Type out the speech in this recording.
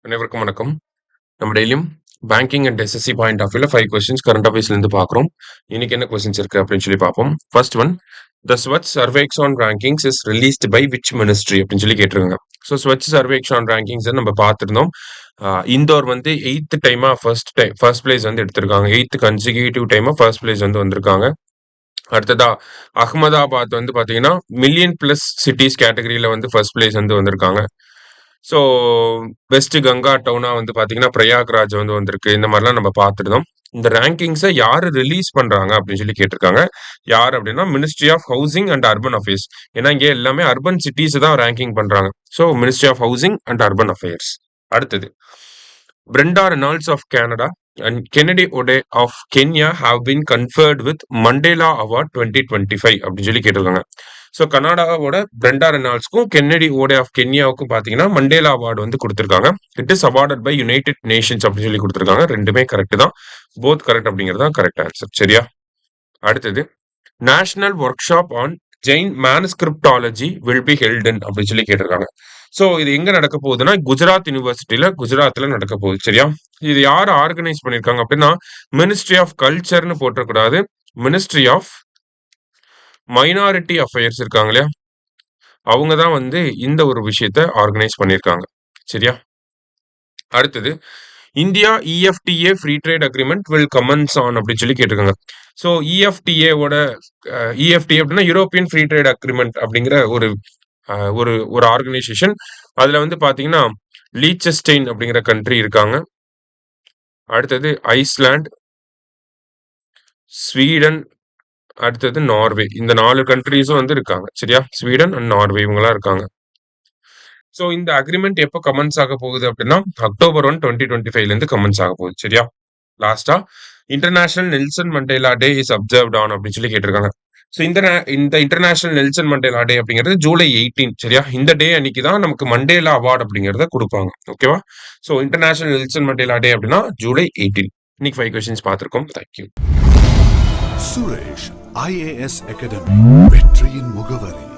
அனைவருக்கும் வணக்கம். நம்ம டெய்லியும் banking and SSC point of வியூல 5 கொஸ்டின்ஸ் கரண்ட் அஃபேர்ஸ்ல இருந்து பார்க்குறோம். இன்னைக்கு என்ன கொஸ்டின்ஸ் இருக்கு அப்படின்னு சொல்லி பார்ப்போம். First one, the Swachh Survekshan rankings is released by which ministry அப்படின்னு சொல்லி கேட்டிருக்காங்க. ஸோ ஸ்வச் சர்வேக்ஷான் ரேங்கிங்ஸ் நம்ம பார்த்துருந்தோம். இந்தோர் வந்து 8th டைமா ஃபர்ஸ்ட் பிளேஸ் வந்து எடுத்திருக்காங்க. 8th கன்சிக்யூட்டிவ் டைமா ஃபர்ஸ்ட் பிளேஸ் வந்து வந்திருக்காங்க. அடுத்ததா அகமதாபாத் வந்து பாத்தீங்கன்னா மில்லியன் பிளஸ் சிட்டிஸ் கேட்டகரியில வந்து ஃபர்ஸ்ட் பிளேஸ் வந்து வந்திருக்காங்க. ஸோ வெஸ்ட் கங்கா டவுனா வந்து பாத்தீங்கன்னா பிரயாக்ராஜ் வந்து வந்திருக்கு. இந்த மாதிரிலாம் நம்ம பார்த்துருந்தோம். இந்த ரேங்கிங்ஸை யாரு ரிலீஸ் பண்றாங்க அப்படின்னு சொல்லி கேட்டிருக்காங்க. யார் அப்படின்னா ministry of housing and urban affairs. ஏன்னா இங்கே எல்லாமே அர்பன் சிட்டிஸ் தான் ரேங்கிங் பண்றாங்க. So ministry of housing and urban affairs. அடுத்தது, Brenda Reynolds of Canada and Kennedy Ode of Kenya have been conferred with Mandela Award 2025 அப்படின்னு சொல்லி கேட்டிருக்காங்க. So கனடாவோட பிரெண்டா ரெனால்ட்ஸ்க்கும் கென்னடி ஓடே ஆஃப் கென்யாவுக்கும் பார்த்தீங்கன்னா மண்டேலா அவார்டு வந்து கொடுத்துருக்காங்க. It is awarded by United Nations அப்படின்னு சொல்லி கொடுத்துருக்காங்க. ரெண்டுமே கரெக்ட் தான். போத் கரெக்ட் அப்படிங்கிறது தான் கரெக்ட் ஆன்சர். சரியா? அடுத்தது, national workshop on Jain manuscriptology will be held அப்படின்னு சொல்லி கேட்டிருக்காங்க. ஸோ இது எங்க நடக்க போகுதுன்னா குஜராத் யூனிவர்சிட்டியில குஜராத்ல நடக்க போகுது. சரியா? இது யார் ஆர்கனைஸ் பண்ணிருக்காங்க அப்படின்னா மினிஸ்ட்ரி ஆஃப் கல்ச்சர்னு போட்டக்கூடாது, மினிஸ்ட்ரி ஆஃப் மைனாரிட்டி அஃபேர்ஸ் இருக்காங்க இல்லையா, அவங்க தான் வந்து இந்த ஒரு விஷயத்த ஆர்கனைஸ் பண்ணியிருக்காங்க. சரியா? அடுத்தது, India EFTA free trade agreement will commence on அப்படின்னு சொல்லி கேட்டிருக்காங்க. ஸோ இஎஃப்டிஏவோட இஎஃப்டிஏ அப்படின்னா யூரோப்பியன் ஃப்ரீ ட்ரேட் அக்ரிமெண்ட் அப்படிங்கிற ஒரு ஒரு ஒரு ஆர்கனைசேஷன். அதுல வந்து பாத்தீங்கன்னா லீச்சஸ்டெயின் அப்படிங்கிற கண்ட்ரி இருக்காங்க. அடுத்தது ஐஸ்லாண்ட், ஸ்வீடன், அடுத்தது நார்வே. இந்த 4 கண்ட்ரீஸும் வந்து இருக்காங்க. சரியா? ஸ்வீடன் அண்ட் நார்வே இவங்கலாம் இருக்காங்க. ஸோ இந்த அக்ரிமெண்ட் எப்போ கமெண்ட்ஸ் ஆக போகுது அப்படின்னா October 1, 2025 இருந்து கமெண்ட்ஸ் ஆக போகுது. சரியா? லாஸ்டா, international Nelson Mandela day is observed on அப்படின்னு சொல்லி கேட்டிருக்காங்க. ஸோ இந்த இன்டர்நேஷனல் நெல்சன் மண்டேலா டே அப்படிங்கிறது ஜூலை 18. சரியா? இந்த டே அன்னைக்கு தான் நமக்கு மண்டேலா அவார்டு அப்படிங்கிறத கொடுப்பாங்க. ஓகேவா? ஸோ இன்டர்நேஷனல் நெல்சன் மண்டேலா டே அப்படின்னா ஜூலை 18. இன்னைக்கு 5 கொஸ்டின்ஸ் பார்த்திருக்கோம். தேங்க்யூ. சுரேஷ் IAS அகாடமி, வெற்றியின் முகவரி.